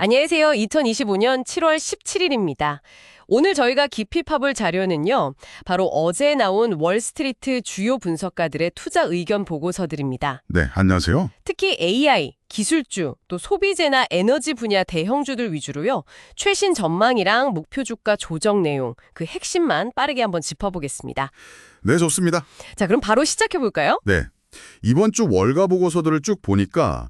안녕하세요. 2025년 7월 17일입니다. 오늘 저희가 깊이 파볼 자료는요. 바로 어제 나온 월스트리트 주요 분석가들의 투자 의견 보고서들입니다. 네, 안녕하세요. 특히 AI, 기술주, 또 소비재나 에너지 분야 대형주들 위주로요. 최신 전망이랑 목표 주가 조정 내용, 그 핵심만 빠르게 한번 짚어보겠습니다. 네, 좋습니다. 자, 그럼 바로 시작해볼까요? 네, 이번 주 월가 보고서들을 쭉 보니까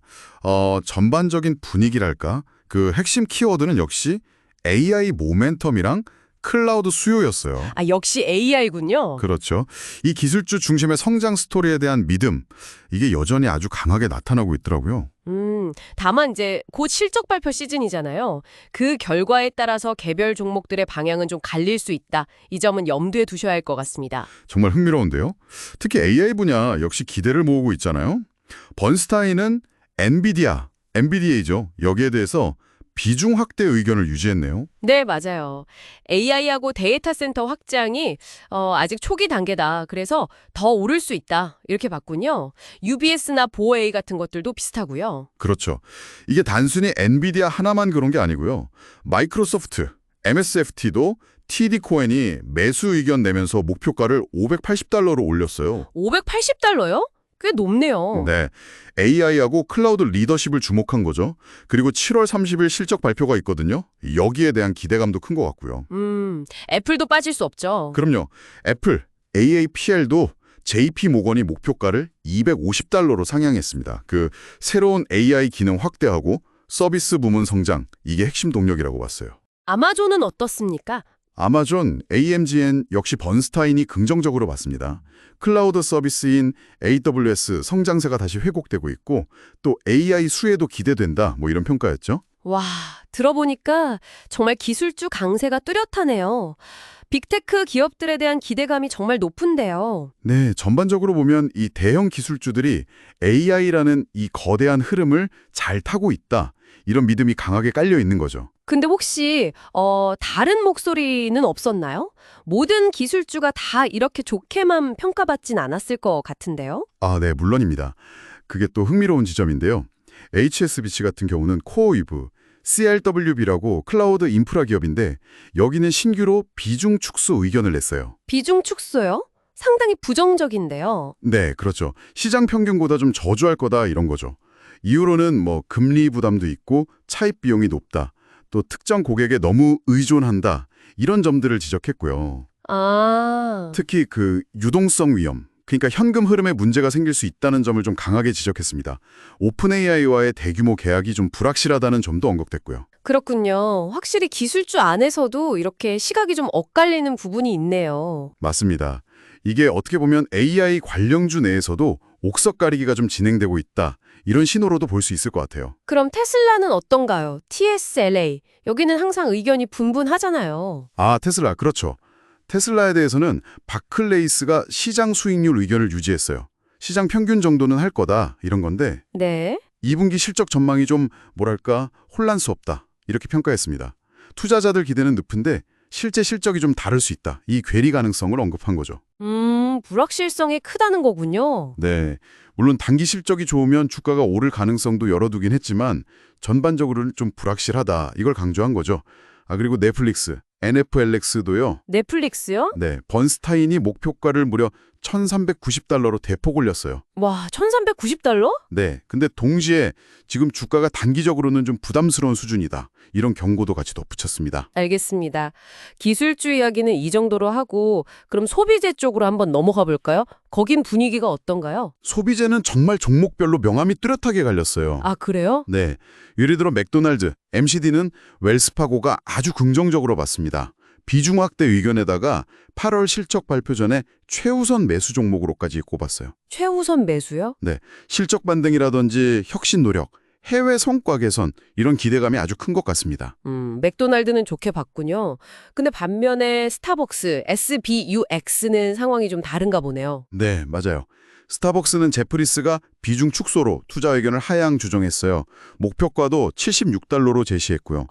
전반적인 분위기랄까? 그 핵심 키워드는 역시 AI 모멘텀이랑 클라우드 수요였어요. 역시 AI군요. 그렇죠. 이 기술주 중심의 성장 스토리에 대한 믿음, 이게 여전히 아주 강하게 나타나고 있더라고요. 다만 이제 곧 실적 발표 시즌이잖아요. 그 결과에 따라서 개별 종목들의 방향은 좀 갈릴 수 있다. 이 점은 염두에 두셔야 할 것 같습니다. 정말 흥미로운데요. 특히 AI 분야 역시 기대를 모으고 있잖아요. 번스타인은 엔비디아죠. 여기에 대해서 비중 확대 의견을 유지했네요. 네, 맞아요. AI하고 데이터 센터 확장이 아직 초기 단계다. 그래서 더 오를 수 있다. 이렇게 봤군요. UBS나 보어A 같은 것들도 비슷하고요. 그렇죠. 이게 단순히 엔비디아 하나만 그런 게 아니고요. 마이크로소프트, MSFT도 TD 코엔이 매수 의견 내면서 목표가를 $580로 올렸어요. $580달러요? 꽤 높네요. 네, AI하고 클라우드 리더십을 주목한 거죠. 그리고 7월 30일 실적 발표가 있거든요. 여기에 대한 기대감도 큰 것 같고요. 애플도 빠질 수 없죠. 그럼요. 애플, AAPL도 JP 모건이 목표가를 $250로 상향했습니다. 그 새로운 AI 기능 확대하고 서비스 부문 성장, 이게 핵심 동력이라고 봤어요. 아마존은 어떻습니까? 아마존, AMGN 역시 번스타인이 긍정적으로 봤습니다. 클라우드 서비스인 AWS 성장세가 다시 회복되고 있고 또 AI 수혜도 기대된다, 이런 평가였죠. 와, 들어보니까 정말 기술주 강세가 뚜렷하네요. 빅테크 기업들에 대한 기대감이 정말 높은데요. 네, 전반적으로 보면 이 대형 기술주들이 AI라는 이 거대한 흐름을 잘 타고 있다, 이런 믿음이 강하게 깔려 있는 거죠. 근데 혹시 다른 목소리는 없었나요? 모든 기술주가 다 이렇게 좋게만 평가받진 않았을 것 같은데요? 네, 물론입니다. 그게 또 흥미로운 지점인데요. HSBC 같은 경우는 코어위브, CLWB라고 클라우드 인프라 기업인데 여기는 신규로 비중 축소 의견을 냈어요. 비중 축소요? 상당히 부정적인데요. 네, 그렇죠. 시장 평균보다 좀 저조할 거다, 이런 거죠. 이유로는 금리 부담도 있고 차입 비용이 높다, 또 특정 고객에 너무 의존한다, 이런 점들을 지적했고요. 특히 그 유동성 위험, 그러니까 현금 흐름에 문제가 생길 수 있다는 점을 좀 강하게 지적했습니다. 오픈 AI와의 대규모 계약이 좀 불확실하다는 점도 언급됐고요. 그렇군요. 확실히 기술주 안에서도 이렇게 시각이 좀 엇갈리는 부분이 있네요. 맞습니다. 이게 어떻게 보면 AI 관련주 내에서도 옥석 가리기가 좀 진행되고 있다, 이런 신호로도 볼 수 있을 것 같아요. 그럼 테슬라는 어떤가요? TSLA. 여기는 항상 의견이 분분하잖아요. 테슬라, 그렇죠. 테슬라에 대해서는 바클레이스가 시장 수익률 의견을 유지했어요. 시장 평균 정도는 할 거다, 이런 건데 네. 2분기 실적 전망이 좀 혼란스럽다, 이렇게 평가했습니다. 투자자들 기대는 높은데 실제 실적이 좀 다를 수 있다, 이 괴리 가능성을 언급한 거죠. 불확실성이 크다는 거군요. 네, 물론 단기 실적이 좋으면 주가가 오를 가능성도 열어두긴 했지만 전반적으로는 좀 불확실하다, 이걸 강조한 거죠. 그리고 넷플릭스, NFLX도요. 넷플릭스요? 네, 번스타인이 목표가를 무려 $1,390로 대폭 올렸어요. 와, $1,390? 네, 근데 동시에 지금 주가가 단기적으로는 좀 부담스러운 수준이다, 이런 경고도 같이 덧붙였습니다. 알겠습니다. 기술주 이야기는 이 정도로 하고 그럼 소비재 쪽으로 한번 넘어가 볼까요? 거긴 분위기가 어떤가요? 소비재는 정말 종목별로 명암이 뚜렷하게 갈렸어요. 그래요? 네, 예를 들어 맥도날드, MCD는 웰스파고가 아주 긍정적으로 봤습니다. 비중 확대 의견에다가 8월 실적 발표 전에 최우선 매수 종목으로까지 꼽았어요. 최우선 매수요? 네, 실적 반등이라든지 혁신 노력, 해외 성과 개선, 이런 기대감이 아주 큰 것 같습니다. 맥도날드는 좋게 봤군요. 근데 반면에 스타벅스, SBUX는 상황이 좀 다른가 보네요. 네, 맞아요. 스타벅스는 제프리스가 비중 축소로 투자 의견을 하향 조정했어요. 목표가도 $76로 제시했고요.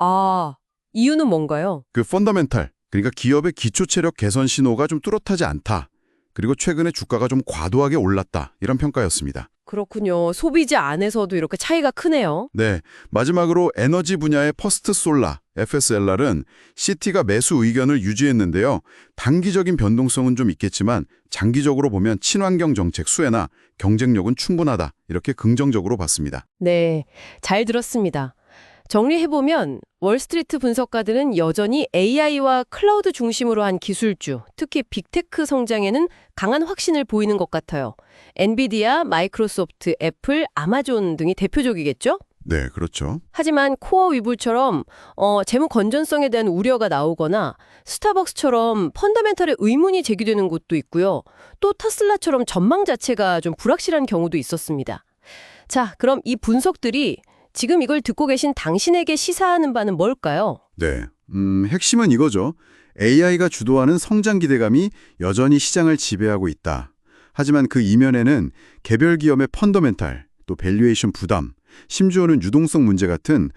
이유는 뭔가요? 그 펀더멘탈, 그러니까 기업의 기초 체력 개선 신호가 좀 뚜렷하지 않다, 그리고 최근에 주가가 좀 과도하게 올랐다. 이런 평가였습니다. 그렇군요. 소비자 안에서도 이렇게 차이가 크네요. 네, 마지막으로 에너지 분야의 퍼스트 솔라, FSLR은 시티가 매수 의견을 유지했는데요. 단기적인 변동성은 좀 있겠지만 장기적으로 보면 친환경 정책 수혜나 경쟁력은 충분하다. 이렇게 긍정적으로 봤습니다. 네, 잘 들었습니다. 정리해보면 월스트리트 분석가들은 여전히 AI와 클라우드 중심으로 한 기술주, 특히 빅테크 성장에는 강한 확신을 보이는 것 같아요. 엔비디아, 마이크로소프트, 애플, 아마존 등이 대표적이겠죠? 네, 그렇죠. 하지만 코어 위불처럼 재무 건전성에 대한 우려가 나오거나 스타벅스처럼 펀더멘털에 의문이 제기되는 곳도 있고요. 또 테슬라처럼 전망 자체가 좀 불확실한 경우도 있었습니다. 자, 그럼 이 분석들이 지금 이걸 듣고 계신 당신에게 시사하는 바는 뭘까요? 네, 핵심은 이거죠. AI가 주도하는 성장 기대감이 여전히 시장을 지배하고 있다. 하지만 그 이면에는 개별 기업의 펀더멘탈, 또 밸류에이션 부담, 심지어는 유동성 문제 같은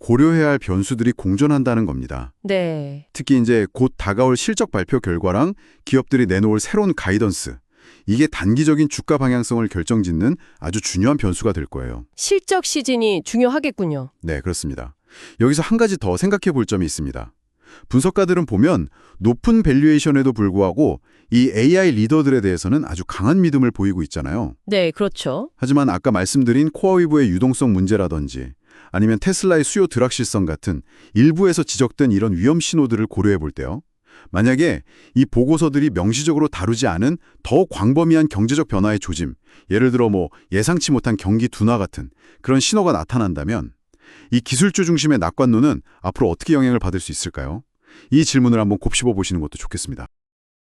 고려해야 할 변수들이 공존한다는 겁니다. 네. 특히 이제 곧 다가올 실적 발표 결과랑 기업들이 내놓을 새로운 가이던스, 이게 단기적인 주가 방향성을 결정짓는 아주 중요한 변수가 될 거예요. 실적 시즌이 중요하겠군요. 네, 그렇습니다. 여기서 한 가지 더 생각해 볼 점이 있습니다. 분석가들은 보면 높은 밸류에이션에도 불구하고 이 AI 리더들에 대해서는 아주 강한 믿음을 보이고 있잖아요. 네, 그렇죠. 하지만 아까 말씀드린 코어위브의 유동성 문제라든지 아니면 테슬라의 수요 불확실성 같은 일부에서 지적된 이런 위험 신호들을 고려해 볼 때요. 만약에 이 보고서들이 명시적으로 다루지 않은 더 광범위한 경제적 변화의 조짐, 예를 들어 예상치 못한 경기 둔화 같은 그런 신호가 나타난다면 이 기술주 중심의 낙관론은 앞으로 어떻게 영향을 받을 수 있을까요? 이 질문을 한번 곱씹어 보시는 것도 좋겠습니다.